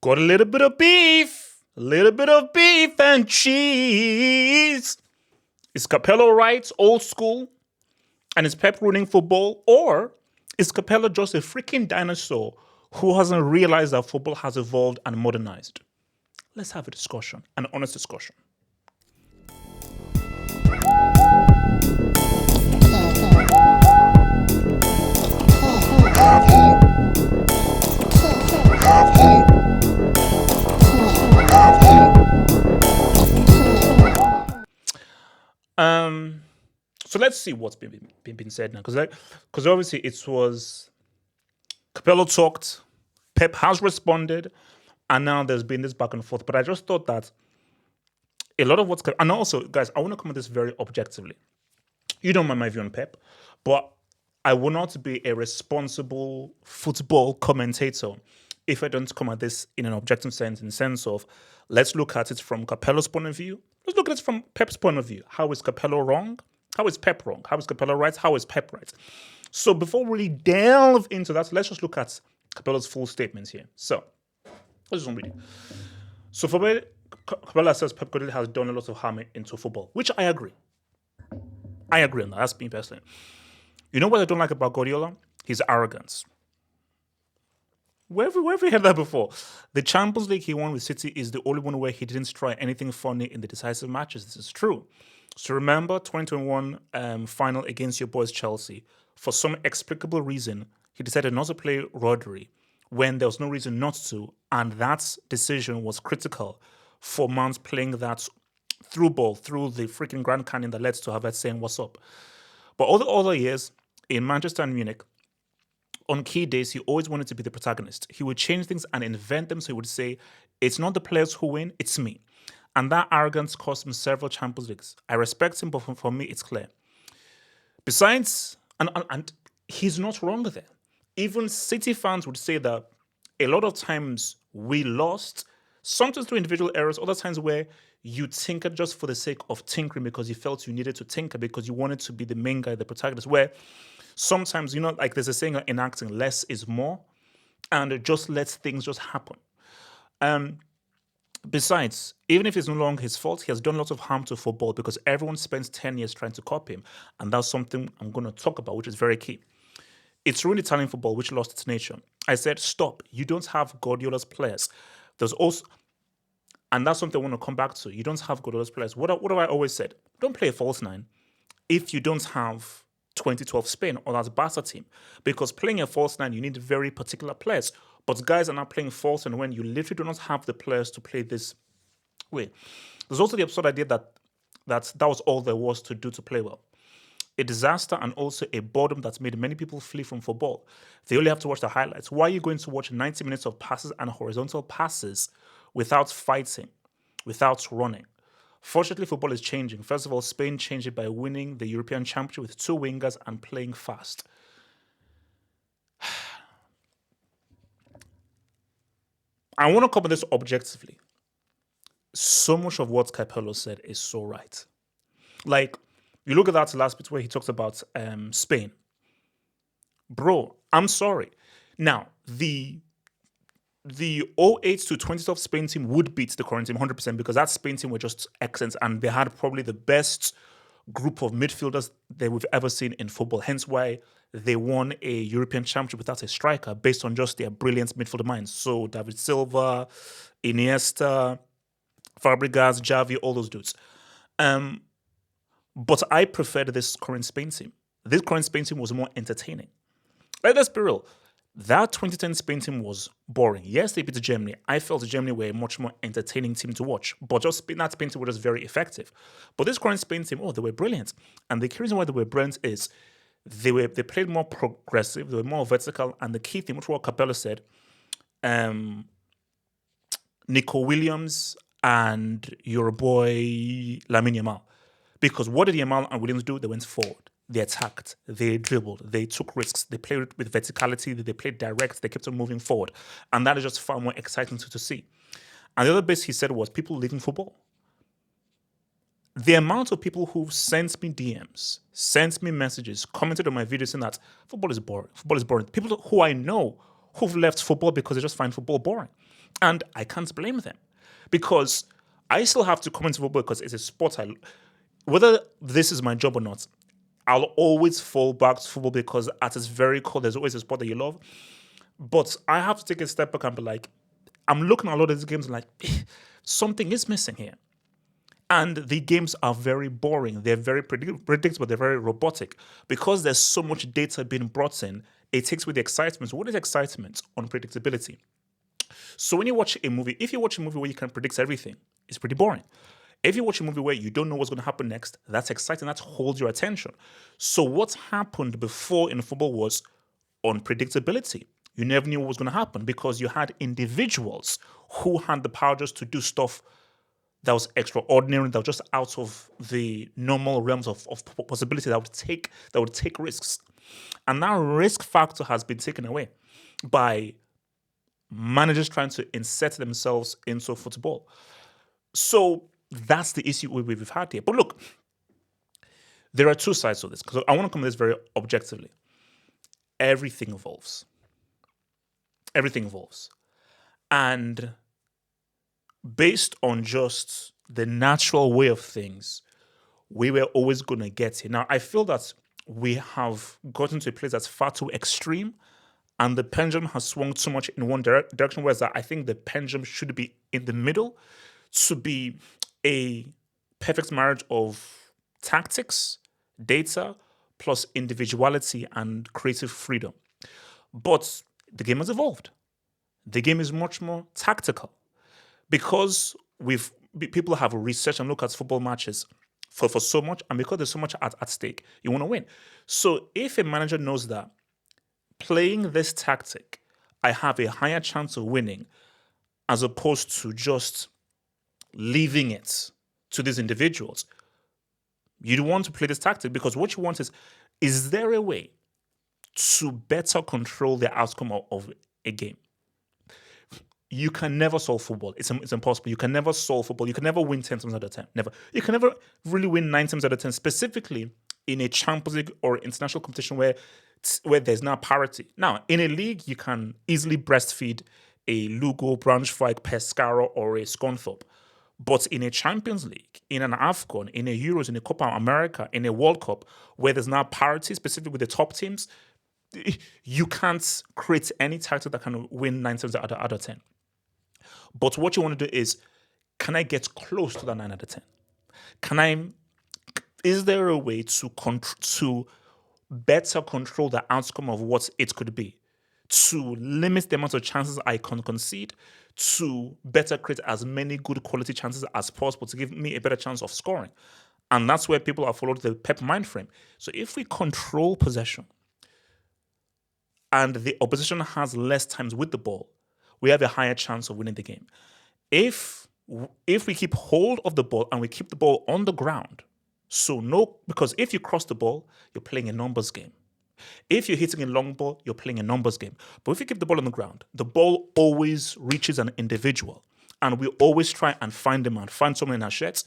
Got a little bit of beef and cheese. Is Capello right, old school, and is Pep ruining football? Or is Capello just a freaking dinosaur who hasn't realized that football has evolved and modernized? Let's have a discussion, an honest discussion. So let's see what's been said now, because obviously it was Capello talked, Pep has responded, and now there's been this back and forth. But I just thought that a lot of what's and also, guys, I want to come at this very objectively. You don't mind my view on Pep, but I will not be a responsible football commentator if I don't come at this in an objective sense, in the sense of let's look at it from Capello's point of view. Let's look at it from Pep's point of view. How is Capello wrong? How is Pep wrong? How is Capello right? How is Pep right? So before we really delve into that, let's just look at Capello's full statements here. So let's just read it. So for me, Capello says Pep Guardiola has done a lot of harm into football, which I agree. I agree on that. That's me personally. You know what I don't like about Guardiola? His arrogance. Where have we heard that before? The Champions League he won with City is the only one where he didn't try anything funny in the decisive matches. This is true. So remember 2021 final against your boys Chelsea. For some explicable reason, he decided not to play Rodri when there was no reason not to, and that decision was critical for Mount playing that through ball through the freaking Grand Canyon that led to Havertz saying what's up. But all the other years in Manchester and Munich, on key days, he always wanted to be the protagonist. He would change things and invent them. So he would say, it's not the players who win, it's me. And that arrogance cost him several Champions Leagues. I respect him, but for me, it's clear. Besides, and he's not wrong there. Even City fans would say that a lot of times we lost, sometimes through individual errors, other times where you tinkered just for the sake of tinkering because you felt you needed to tinker because you wanted to be the main guy, the protagonist, where sometimes, like there's a saying in acting, less is more, and it just lets things just happen. Besides, even if it's no longer his fault, he has done lots of harm to football because everyone spends 10 years trying to copy him. And that's something I'm going to talk about, which is very key. It's ruined Italian football, which lost its nature. I said, stop. You don't have Guardiola's players. There's also, and that's something I want to come back to. You don't have Guardiola's players. What have I always said? Don't play a false nine if you don't have 2012 Spain or that Barca team. Because playing a false nine, you need very particular players. But guys are not playing false, and when you literally do not have the players to play this way. There's also the absurd idea that was all there was to do to play well. A disaster and also a boredom that's made many people flee from football. They only have to watch the highlights. Why are you going to watch 90 minutes of passes and horizontal passes without fighting, without running? Fortunately, football is changing. First of all, Spain changed it by winning the European Championship with 2 wingers and playing fast. I want to cover this objectively. So much of what Capello said is so right. Like, you look at that last bit where he talks about Spain. Bro, I'm sorry. Now, the 08 to 2012 Spain team would beat the current team 100% because that Spain team were just excellent and they had probably the best group of midfielders that we've ever seen in football. Hence why they won a European Championship without a striker based on just their brilliant midfield minds. So David Silva, Iniesta, Fabregas, Xavi, all those dudes. But I preferred this current Spain team. This current Spain team was more entertaining. Let's be real. That 2010 Spain team was boring. Yes, they beat Germany. I felt Germany were a much more entertaining team to watch. But just that Spain team was just very effective. But this current Spain team, they were brilliant. And the key reason why they were brilliant is they played more progressive, they were more vertical, and the key thing, which what Capello said, Nico Williams and your boy Lamine Yamal. Because what did Yamal and Williams do? They went forward. They attacked, they dribbled, they took risks, they played with verticality, they played direct, they kept on moving forward. And that is just far more exciting to see. And the other bit he said was people leaving football. The amount of people who sent me DMs, sent me messages, commented on my videos saying that football is boring. Football is boring. People who I know who've left football because they just find football boring. And I can't blame them because I still have to come into football because it's a sport whether this is my job or not, I'll always fall back to football because at its very core, there's always a sport that you love. But I have to take a step back and be like, I'm looking at a lot of these games like, something is missing here. And the games are very boring. They're very predictable. They're very robotic. Because there's so much data being brought in, it takes away the excitement. So what is excitement? Unpredictability. So when you watch a movie, if you watch a movie where you can predict everything, it's pretty boring. If you watch a movie where you don't know what's going to happen next, that's exciting. That holds your attention. So what happened before in football was unpredictability. You never knew what was going to happen because you had individuals who had the power just to do stuff that was extraordinary, that was just out of the normal realms of possibility that would take risks. And that risk factor has been taken away by managers trying to insert themselves into football. So that's the issue we've had here. But look, there are two sides to this because I want to come at this very objectively. Everything evolves. Everything evolves. And based on just the natural way of things, we were always going to get here. Now, I feel that we have gotten to a place that's far too extreme and the pendulum has swung too much in one direction, whereas I think the pendulum should be in the middle to be a perfect marriage of tactics, data, plus individuality and creative freedom. But the game has evolved. The game is much more tactical because people have researched and looked at football matches for so much, and because there's so much at stake, you want to win. So if a manager knows that playing this tactic, I have a higher chance of winning as opposed to just leaving it to these individuals, you don't want to play this tactic because what you want is there a way to better control the outcome of a game? You can never solve football. It's impossible. You can never solve football. You can never win 10 times out of 10. Never. You can never really win 9 times out of 10, specifically in a Champions League or international competition where there's now parity. Now, in a league, you can easily breastfeed a Lugo, Braunschweig, Pescara, or a Scunthorpe. But in a Champions League, in an AFCON, in a Euros, in a Copa America, in a World Cup, where there's now parity, specifically with the top teams, you can't create any tactic that can win 9 times out of 10. But what you want to do is, can I get close to that 9 out of 10? Is there a way to better control the outcome of what it could be? To limit the amount of chances I can concede, to better create as many good quality chances as possible to give me a better chance of scoring. And that's where people have followed the Pep mind frame. So if we control possession and the opposition has less times with the ball, we have a higher chance of winning the game. If we keep hold of the ball and we keep the ball on the ground, because if you cross the ball, you're playing a numbers game. If you're hitting a long ball, you're playing a numbers game. But if you keep the ball on the ground, the ball always reaches an individual. And we always try and find them and find someone in our sheds.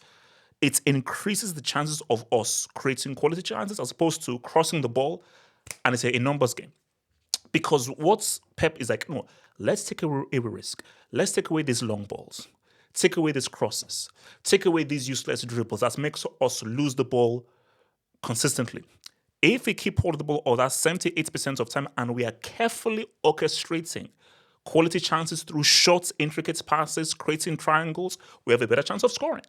It increases the chances of us creating quality chances as opposed to crossing the ball and it's a numbers game. Because what Pep is like, no, let's take a risk. Let's take away these long balls. Take away these crosses. Take away these useless dribbles that makes us lose the ball consistently. If we keep hold of the ball all that 78% of time and we are carefully orchestrating quality chances through short, intricate passes, creating triangles, we have a better chance of scoring.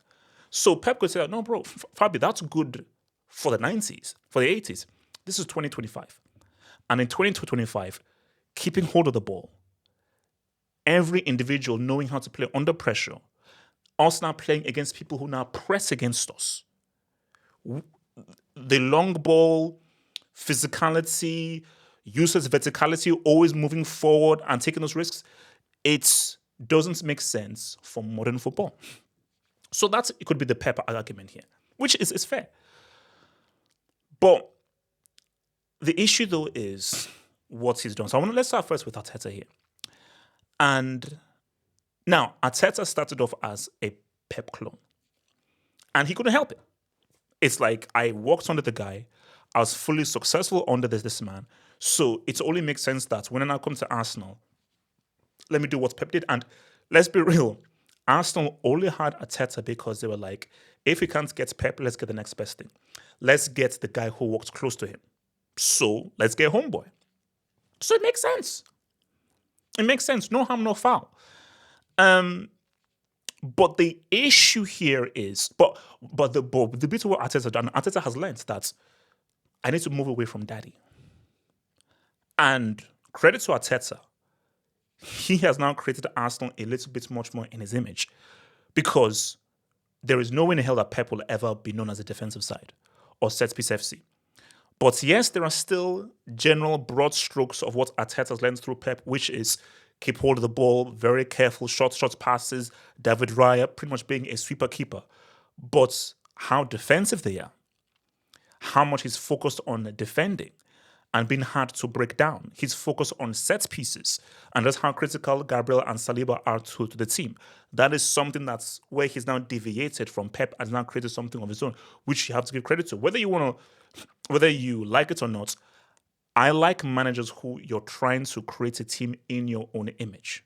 So Pep could say, no, bro, Fabio, that's good for the 90s, for the 80s. This is 2025. And in 2025, keeping hold of the ball, every individual knowing how to play under pressure, us now playing against people who now press against us. The long ball, physicality, useless verticality, always moving forward and taking those risks, it doesn't make sense for modern football. So it could be the Pep argument here, which is fair. But the issue, though, is what he's done. So let's start first with Arteta here. And now, Arteta started off as a Pep clone. And he couldn't help it. It's like, I worked under the guy. I was fully successful under this man. So it only makes sense that when I now come to Arsenal, let me do what Pep did. And let's be real, Arsenal only had Arteta because they were like, if we can't get Pep, let's get the next best thing. Let's get the guy who walks close to him. So let's get Homeboy. So it makes sense. It makes sense. No harm, no foul. But the issue here is, but the bit of what Arteta done, Arteta has learned that I need to move away from daddy. And credit to Arteta, he has now created Arsenal a little bit much more in his image, because there is no way in hell that Pep will ever be known as a defensive side or set piece FC. But yes, there are still general broad strokes of what Arteta has learned through Pep, which is keep hold of the ball, very careful, short passes, David Raya pretty much being a sweeper keeper. But how defensive they are, how much he's focused on defending and being hard to break down. He's focused on set pieces, and that's how critical Gabriel and Saliba are to the team. That is something that's where he's now deviated from Pep and now created something of his own, which you have to give credit to. Whether you like it or not, I like managers who you're trying to create a team in your own image.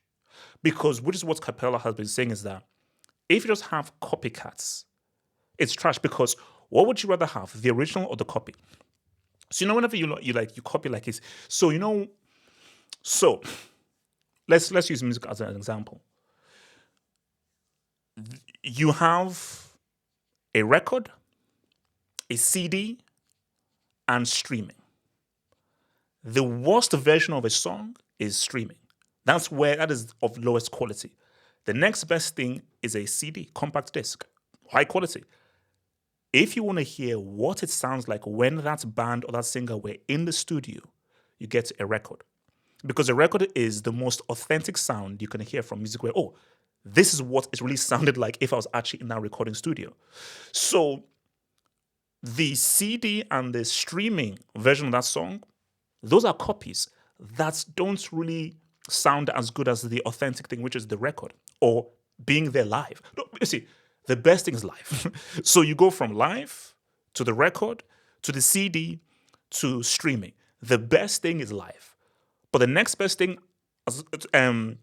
Because which is what Capello has been saying, is that if you just have copycats, it's trash. Because what would you rather have, the original or the copy? So whenever you copy like this. So let's use music as an example. You have a record, a CD, and streaming. The worst version of a song is streaming. That is of lowest quality. The next best thing is a CD, compact disc, high quality. If you want to hear what it sounds like when that band or that singer were in the studio, you get a record. Because a record is the most authentic sound you can hear from music where, this is what it really sounded like if I was actually in that recording studio. So the CD and the streaming version of that song, those are copies that don't really sound as good as the authentic thing, which is the record or being there live. You see, the best thing is live. So you go from live to the record to the CD to streaming. The best thing is live. But the next best thing, the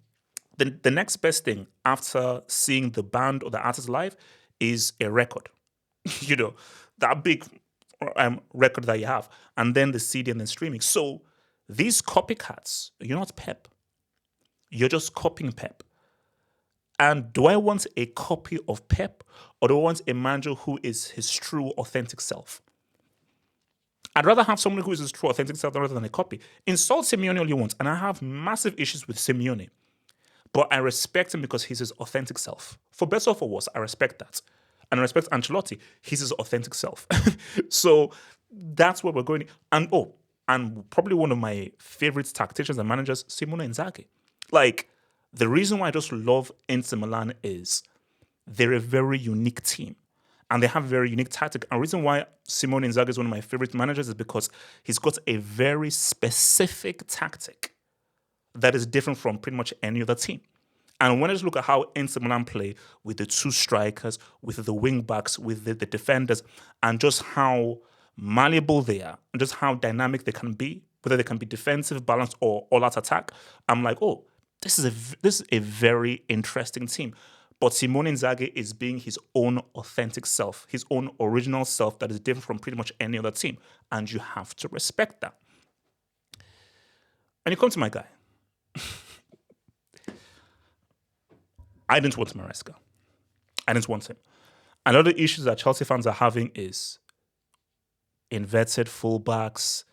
next best thing after seeing the band or the artist live is a record. That big record that you have, and then the CD and then streaming. So these copycats, you're not Pep. You're just copying Pep. And do I want a copy of Pep, or do I want a manager who is his true, authentic self? I'd rather have someone who is his true, authentic self rather than a copy. Insult Simeone all you want, and I have massive issues with Simeone. But I respect him because he's his authentic self. For better or for worse, I respect that. And I respect Ancelotti. He's his authentic self. So that's where we're going. And probably one of my favorite tacticians and managers, Simone Inzaghi. The reason why I just love Inter Milan is they're a very unique team. And they have a very unique tactic. And the reason why Simone Inzaghi is one of my favorite managers is because he's got a very specific tactic that is different from pretty much any other team. And when I just look at how Inter Milan play with the two strikers, with the wing backs, with the defenders, and just how malleable they are, and just how dynamic they can be, whether they can be defensive, balanced, or all-out attack, I'm like, this is a very interesting team. But Simone Inzaghi is being his own authentic self, his own original self that is different from pretty much any other team. And you have to respect that. And you come to my guy. I didn't want Maresca. I didn't want him. Another issue that Chelsea fans are having is inverted fullbacks,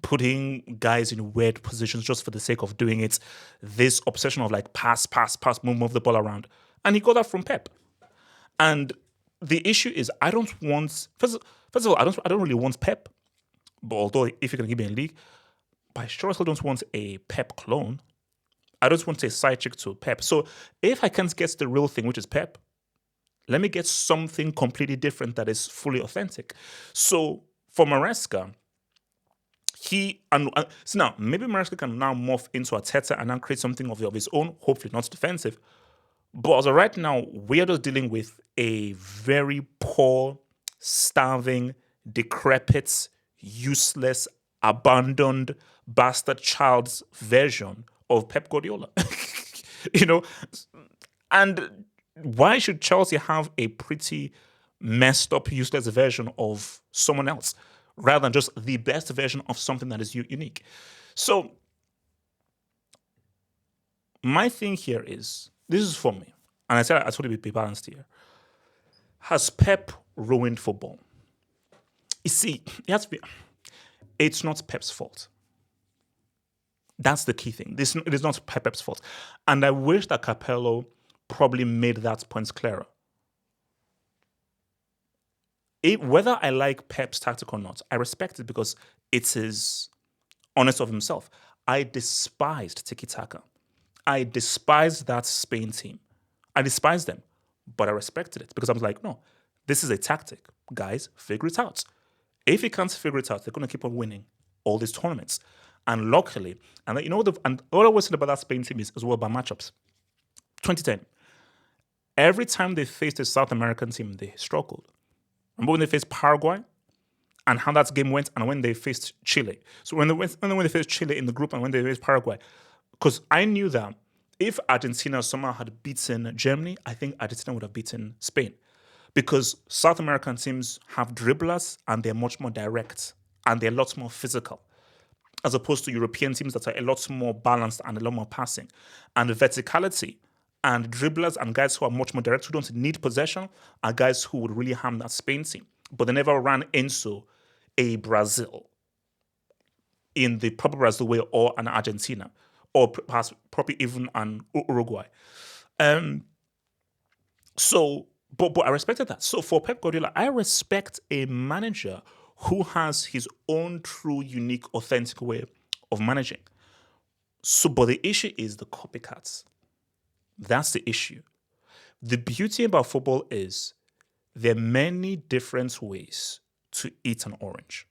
putting guys in weird positions just for the sake of doing it. This obsession of pass, move the ball around. And he got that from Pep. And the issue is I don't want, first of all, I don't really want Pep. But although if you can give me a league, but I sure still don't want a Pep clone. I don't want a side chick to Pep. So if I can't get the real thing, which is Pep, let me get something completely different that is fully authentic. So for Maresca, so now maybe Maresca can now morph into Arteta and now create something of his own, hopefully not defensive. But as of right now, we are just dealing with a very poor, starving, decrepit, useless, abandoned, bastard child's version of Pep Guardiola. you know, and why should Chelsea have a pretty messed up, useless version of someone else rather than just the best version of something that is unique? So, my thing here is this is for me, and I said I told you to be balanced here. Has Pep ruined football? You see, it has to be. It's not Pep's fault. That's the key thing. It is not Pep's fault. And I wish that Capello probably made that point clearer. Whether I like Pep's tactic or not, I respect it because it is honest of himself. I despised tiki-taka. I despised that Spain team. I despised them, but I respected it because I was like, no, this is a tactic. Guys, figure it out. If you can't figure it out, they're going to keep on winning all these tournaments. And luckily, and and all I was saying about that Spain team is as well about matchups. 2010, every time they faced a South American team, they struggled. Remember when they faced Paraguay and how that game went, and when they faced Chile. So when they faced Chile in the group and when they faced Paraguay, because I knew that if Argentina somehow had beaten Germany, I think Argentina would have beaten Spain. Because South American teams have dribblers and they're much more direct and they're a lot more physical, as opposed to European teams that are a lot more balanced and a lot more passing. And the verticality and dribblers and guys who are much more direct, who don't need possession, are guys who would really harm that Spain team. But they never ran into a Brazil in the proper Brazil way, or an Argentina, or perhaps probably even an Uruguay. But I respected that. So for Pep Guardiola, I respect a manager who has his own true, unique, authentic way of managing. So, but the issue is the copycats. That's the issue. The beauty about football is there are many different ways to eat an orange.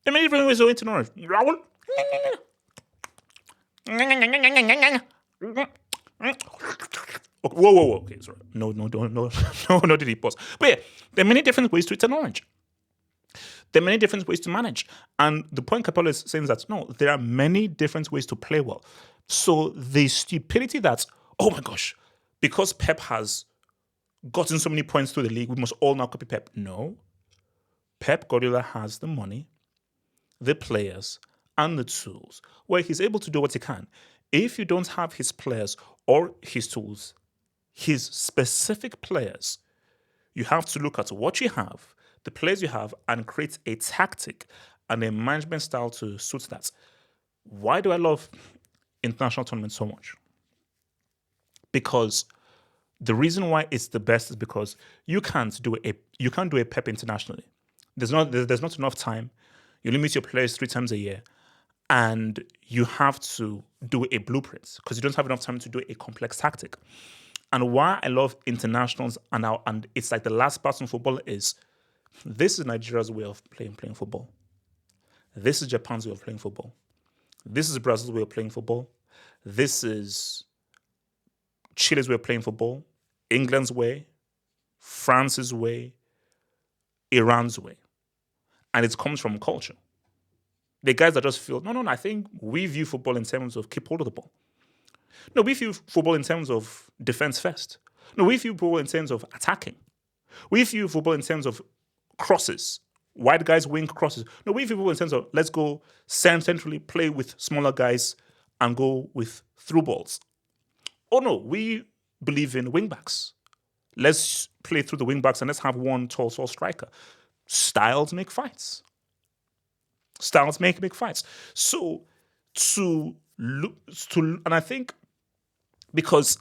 There are many different ways to eat an orange. Whoa. Okay, sorry. No, did he pause? But yeah, there are many different ways to eat an orange. There are many different ways to manage. And the point Capello is saying is that, no, there are many different ways to play well. So the stupidity that, oh my gosh, because Pep has gotten so many points through the league, we must all now copy Pep. No. Pep Guardiola has the money, the players, and the tools where he's able to do what he can. If you don't have his players or his tools, his specific players, you have to look at what you have, the players you have, and create a tactic and a management style to suit that. Why do I love international tournaments so much? Because the reason why it's the best is because you can't do a Pep internationally. There's not enough time. You limit your players 3 times a year, and you have to do a blueprint because you don't have enough time to do a complex tactic. And why I love internationals and it's like the last part in football is this is Nigeria's way of playing football. This is Japan's way of playing football. This is Brazil's way of playing football. This is Chile's way of playing football. England's way, France's way, Iran's way. And it comes from culture. The guys that just feel, no, I think we view football in terms of keep hold of the ball. No, we view football in terms of defense first. No, we view football in terms of attacking. We view football in terms of crosses. Wide guys wing crosses. No, we view football in terms of let's go centrally, play with smaller guys and go with through balls. Oh no, we believe in wing backs. Let's play through the wing backs and let's have one tall striker. Styles make fights. Styles make big fights. So and I think because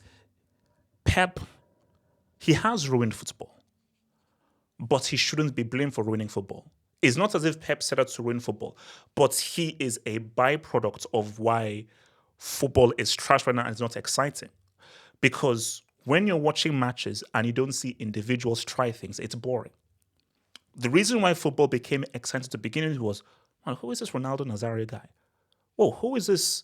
Pep, he has ruined football, but he shouldn't be blamed for ruining football. It's not as if Pep set out to ruin football, but he is a byproduct of why football is trash right now and it's not exciting. Because when you're watching matches and you don't see individuals try things, it's boring. The reason why football became exciting to begin with was, who is this Ronaldo Nazario guy? Oh, who is this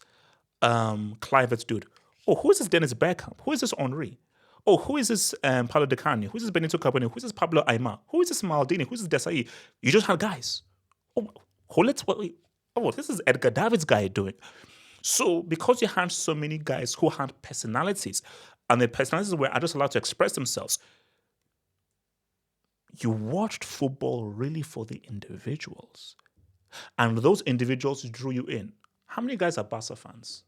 Clivert dude? Oh, who is this Dennis Bergkamp? Who is this Henry? Oh, who is this Paulo Di Canio? Who is this Benito Carbone? Who is this Pablo Aimar? Who is this Maldini? Who is this Desai? You just had guys. Oh, this is Edgar Davids guy doing. So because you had so many guys who had personalities, and the personalities were just allowed to express themselves, you watched football really for the individuals. And those individuals drew you in. How many guys are Barca fans?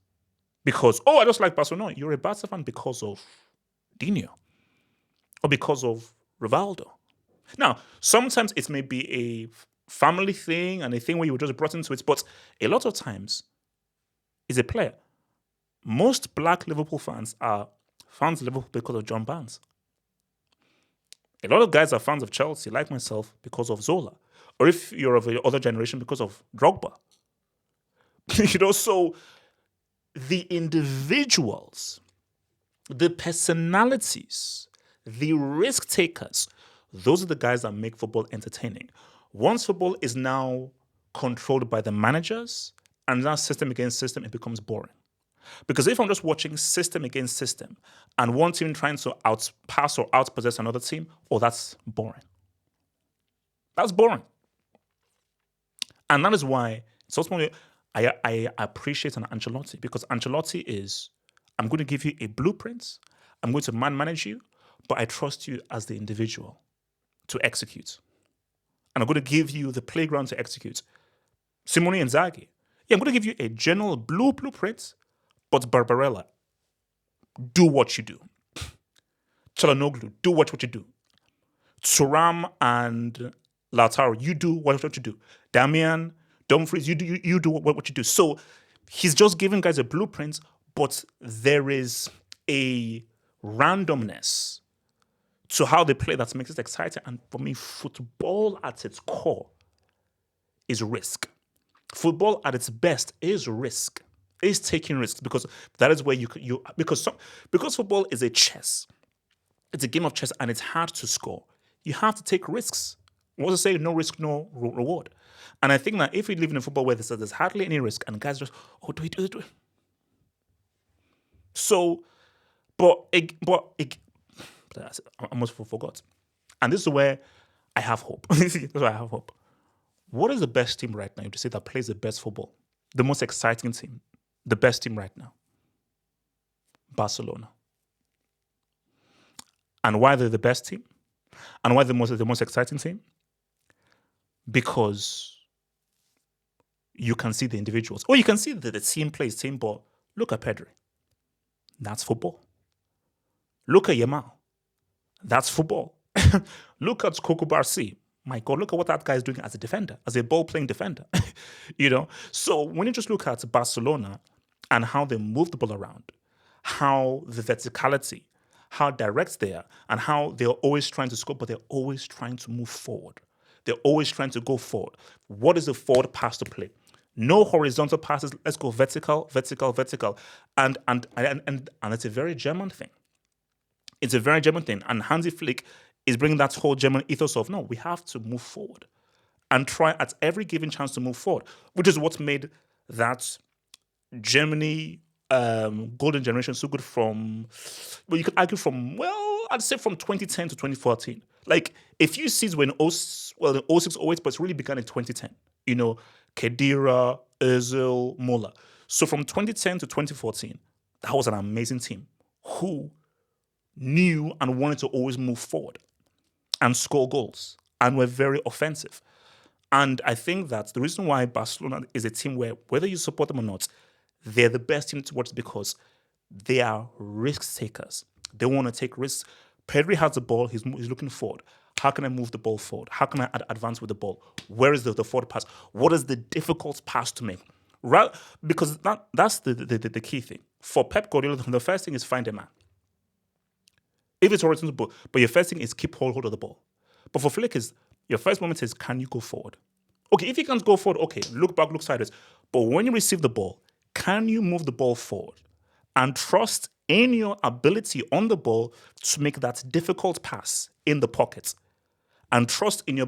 Because, oh, I just like Barcelona. You're a Barca fan because of Dino or because of Rivaldo. Now, sometimes it may be a family thing and a thing where you were just brought into it, but a lot of times it's a player. Most black Liverpool fans are fans of Liverpool because of John Barnes. A lot of guys are fans of Chelsea, like myself, because of Zola. Or if you're of the other generation, because of Drogba. So the individuals, the personalities, the risk takers, those are the guys that make football entertaining. Once football is now controlled by the managers and now system against system, it becomes boring. Because if I'm just watching system against system and one team trying to outpass or outpossess another team, that's boring. That's boring. And that is why it's ultimately I appreciate an Ancelotti, because Ancelotti is, I'm going to give you a blueprint, I'm going to manage you, but I trust you as the individual to execute. And I'm going to give you the playground to execute. Simone Inzaghi. Yeah, I'm going to give you a general blueprint, but Barbarella, do what you do. Çalhanoğlu, do what you do. Thuram and Lautaro, you do what you do. Damian, Dumfries, you do what you do. So he's just giving guys a blueprint, but there is a randomness to how they play that makes it exciting. And for me, football at its core is risk. Football at its best is risk. Is taking risks, because that is where because football is a chess. It's a game of chess and it's hard to score. You have to take risks. What to say? No risk, no reward. And I think that if we live in a football where there's hardly any risk and guys just, do it. So, I almost forgot. And this is where I have hope. This is where I have hope. What is the best team right now to say that plays the best football? The most exciting team? The best team right now? Barcelona. And why they're the best team? And why the most exciting team? Because you can see the individuals. Or you can see that the team plays team ball. Look at Pedri. That's football. Look at Yamal. That's football. Look at Coco Barsi. My God, look at what that guy is doing as a defender, as a ball-playing defender. So when you just look at Barcelona and how they move the ball around, how the verticality, how direct they are, and how they're always trying to score, but they're always trying to move forward. They're always trying to go forward. What is the forward pass to play? No horizontal passes. Let's go vertical. And it's a very German thing. It's a very German thing. And Hansi Flick is bringing that whole German ethos of, no, we have to move forward and try at every given chance to move forward, which is what made that Germany golden generation so good from, you could argue from, I'd say from 2010 to 2014. Like a few seasons when in 06, 08, but it really began in 2010. Khedira, Özil, Muller. So from 2010 to 2014, that was an amazing team who knew and wanted to always move forward and score goals and were very offensive. And I think that the reason why Barcelona is a team where, whether you support them or not, they're the best team to watch because they are risk takers. They want to take risks. Pedri has the ball. He's looking forward. How can I move the ball forward? How can I advance with the ball? Where is the forward pass? What is the difficult pass to make? Right? Because that's the key thing. For Pep Guardiola, the first thing is find a man. If it's horizontal ball, but your first thing is keep hold of the ball. But for Flick, your first moment is, can you go forward? Okay, if you can't go forward, okay, look back, look sideways. But when you receive the ball, can you move the ball forward? And trust in your ability on the ball to make that difficult pass in the pocket. And trust in your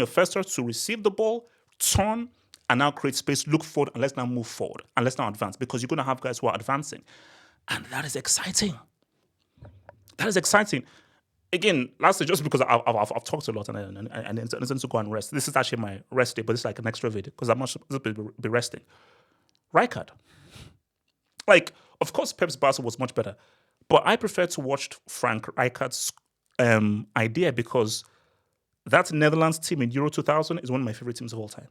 first touch to receive the ball, turn, and now create space, look forward, and let's now move forward. And let's now advance, because you're going to have guys who are advancing. And that is exciting. That is exciting. Again, lastly, just because I've talked a lot and I need to go and rest. This is actually my rest day, but it's like an extra video because I'm not supposed to be resting. Rijkaard. Like, of course, Pep's Barca was much better, but I prefer to watch Frank Rijkaard's idea because that Netherlands team in Euro 2000 is one of my favorite teams of all time.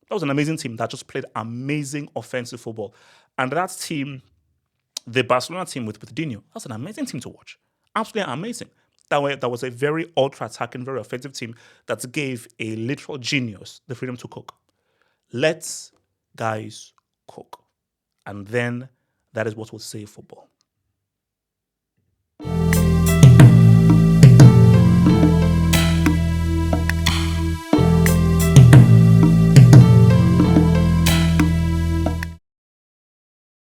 That was an amazing team that just played amazing offensive football. And that team, the Barcelona team with Dino, that's an amazing team to watch. Absolutely amazing. That was a very ultra-attacking, very offensive team that gave a literal genius the freedom to cook. Let's guys cook. And then that is what will save football.